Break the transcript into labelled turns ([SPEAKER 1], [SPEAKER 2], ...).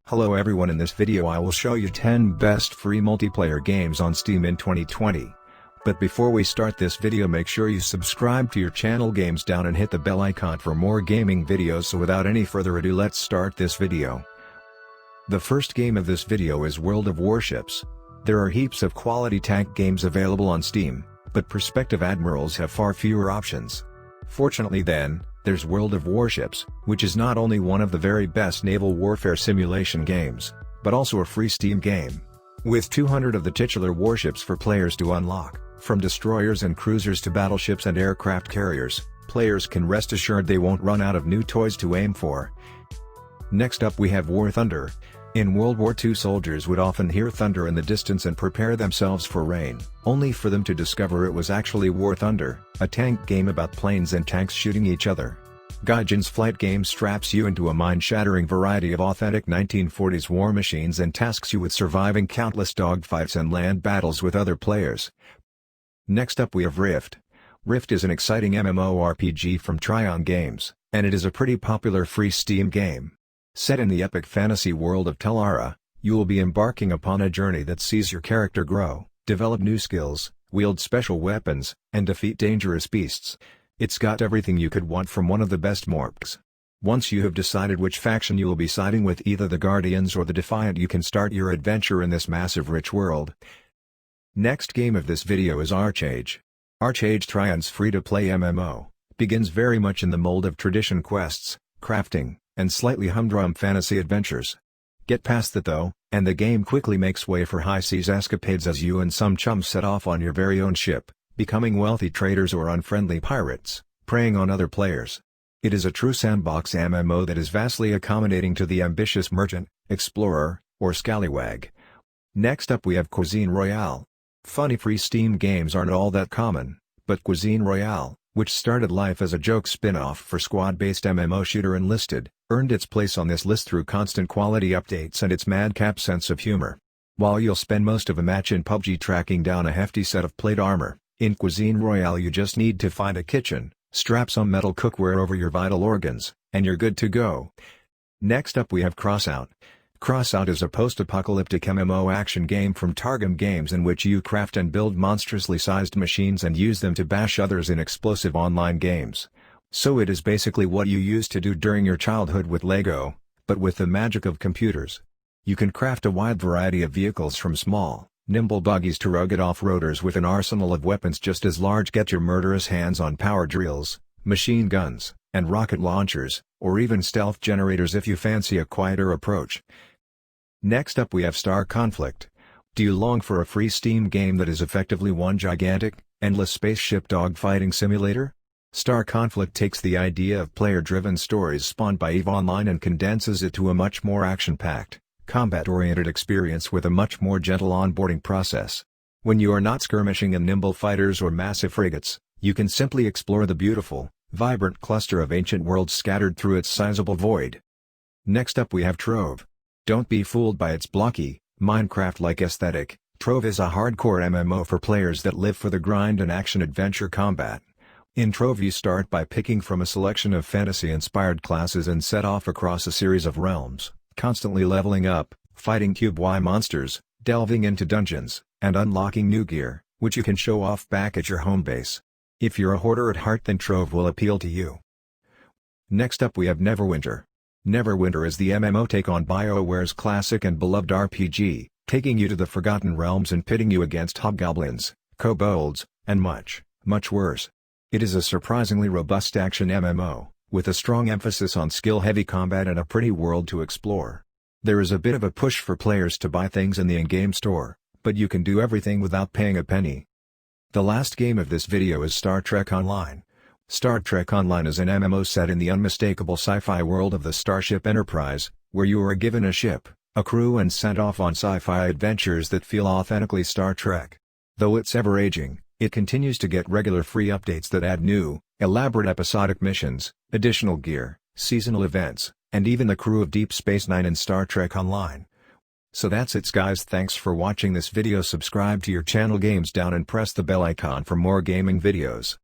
[SPEAKER 1] Hello everyone, in this video I will show you 10 best free multiplayer games on Steam in 2020. But before we start this video, make sure you subscribe to your channel Games Down and hit the bell icon for more gaming videos. So without any further ado, let's start this video. The first game of this video is World of Warships. There are heaps of quality tank games available on Steam, but prospective admirals have far fewer options. Fortunately then, there's World of Warships, which is not only one of the very best naval warfare simulation games, but also a free Steam game. With 200 of the titular warships for players to unlock, from destroyers and cruisers to battleships and aircraft carriers, players can rest assured they won't run out of new toys to aim for. Next up we have War Thunder. In World War II, soldiers would often hear thunder in the distance and prepare themselves for rain, only for them to discover it was actually War Thunder, a tank game about planes and tanks shooting each other. Gaijin's flight game straps you into a mind-shattering variety of authentic 1940s war machines and tasks you with surviving countless dogfights and land battles with other players. Next up we have Rift. Rift is an exciting MMORPG from Trion Games, and it is a pretty popular free Steam game. Set in the epic fantasy world of Tel'Ara, you will be embarking upon a journey that sees your character grow, develop new skills, wield special weapons, and defeat dangerous beasts. It's got everything you could want from one of the best MMORPGs. Once you have decided which faction you will be siding with, either the Guardians or the Defiant, you can start your adventure in this massive rich world. Next game of this video is ArcheAge. ArcheAge, Trion's free-to-play MMO, begins very much in the mold of tradition quests, crafting, and slightly humdrum fantasy adventures. Get past that though, and the game quickly makes way for high seas escapades as you and some chums set off on your very own ship, becoming wealthy traders or unfriendly pirates, preying on other players. It is a true sandbox MMO that is vastly accommodating to the ambitious merchant, explorer, or scallywag. Next up we have Cuisine Royale. Funny free Steam games aren't all that common, but Cuisine Royale, which started life as a joke spin-off for squad-based MMO shooter Enlisted, earned its place on this list through constant quality updates and its madcap sense of humor. While you'll spend most of a match in PUBG tracking down a hefty set of plate armor, in Cuisine Royale you just need to find a kitchen, strap some metal cookware over your vital organs, and you're good to go. Next up we have Crossout. Crossout is a post-apocalyptic MMO action game from Targum Games in which you craft and build monstrously sized machines and use them to bash others in explosive online games. So it is basically what you used to do during your childhood with Lego, but with the magic of computers. You can craft a wide variety of vehicles from small, nimble buggies to rugged off-roaders with an arsenal of weapons just as large. Get your murderous hands on power drills, machine guns, and rocket launchers, or even stealth generators if you fancy a quieter approach. Next up we have Star Conflict. Do you long for a free Steam game that is effectively one gigantic, endless spaceship dogfighting simulator? Star Conflict takes the idea of player-driven stories spawned by EVE Online and condenses it to a much more action-packed, combat-oriented experience with a much more gentle onboarding process. When you are not skirmishing in nimble fighters or massive frigates, you can simply explore the beautiful, vibrant cluster of ancient worlds scattered through its sizable void. Next up we have Trove. Don't be fooled by its blocky, Minecraft-like aesthetic. Trove is a hardcore MMO for players that live for the grind and action-adventure combat. In Trove you start by picking from a selection of fantasy-inspired classes and set off across a series of realms, constantly leveling up, fighting Cube Y monsters, delving into dungeons, and unlocking new gear, which you can show off back at your home base. If you're a hoarder at heart, then Trove will appeal to you. Next up we have Neverwinter. Neverwinter is the MMO take on BioWare's classic and beloved RPG, taking you to the Forgotten Realms and pitting you against hobgoblins, kobolds, and much, much worse. It is a surprisingly robust action MMO, with a strong emphasis on skill-heavy combat and a pretty world to explore. There is a bit of a push for players to buy things in the in-game store, but you can do everything without paying a penny. The last game of this video is Star Trek Online. Star Trek Online is an MMO set in the unmistakable sci-fi world of the Starship Enterprise, where you are given a ship, a crew and sent off on sci-fi adventures that feel authentically Star Trek. Though it's ever-aging, it continues to get regular free updates that add new, elaborate episodic missions, additional gear, seasonal events, and even the crew of Deep Space Nine in Star Trek Online. So that's it guys, thanks for watching this video. Subscribe to your channel Games Down and press the bell icon for more gaming videos.